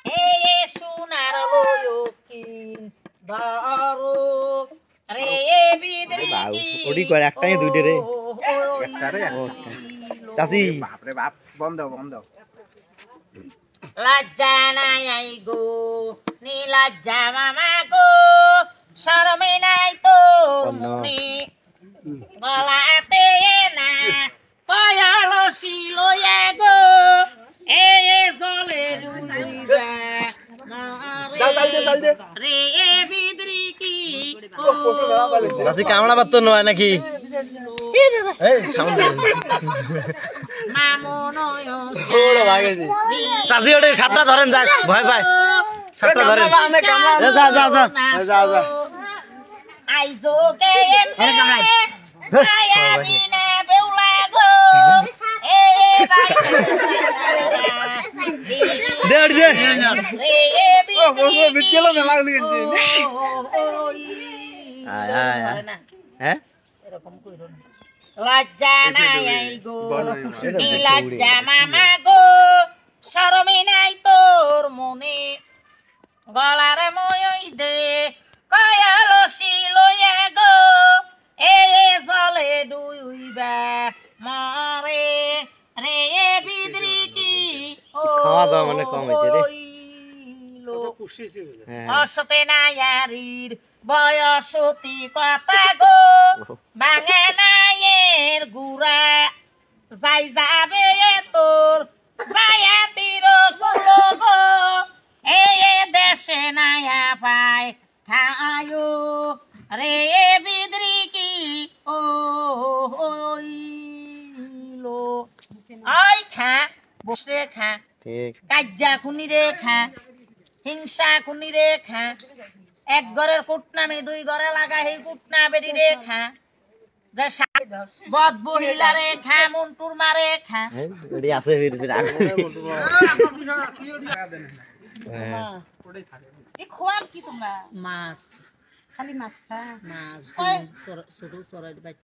এই সোনার লয়কিন ধরো রে বিদ্রিকি ওডি করে একটাই দুইটা রে একটারে চাচি বাপ রে বাপ বন্ধ বন্ধ লজ্জা নাই আই গো নীলজ্জা মামা গো শরমে নাই তোর মনে গলাতে না কয়াল শিলয়া গো এ জলে রুইবা রে বিদ্রিকি চাচি কামড়া বাত নয় নাকি এই সাউন্ড মামনয় ওড়া ভাগেছি চাচি ওটা সাপটা ধরেন যাক ভয় পায় সাপটা ধরেন যা যা যা যা যা আইজো কে আরে কামড়াই আয়া বিনা বেউলা গো এ ভাই দে দে রে বিকেল মেলা নিয়ে আয় আয় হ্যাঁ এরকম কইরো না লজ্জা নাই আই গো লজ্জা মামা গো শরমে নাই তোর মনে গলার ময়ই দে কয়াল শিলয়া গো এ জলে ডুইবা মরে রে বিদ্রিকি ও খাওয়া দাওয়া মানে কম হয়েছে রে অসতে নায়ারির বয়সতি কথা গো বাঙা নায়ের গুড়া যাই যাবে তোর যায়া তীর গুলো গো এ দেশে নায়া পায় ঠায়ো রে বিদ্রিকি ও লো আই খা বসে খা ঠিক কাজ্জা খুনি রে খা হিংসা খুনি রে খা এক ঘরের কুটনামি দুই ঘরে লাগা সেই কুটনা বেরি রে খা যে বদ বহিলা রে খা মন্টুর মারে খা রেডি আছে ফির ফির এই খোয়াল কি তোমরা মাছ খালি মাছ খা মাছ ছোট ছোট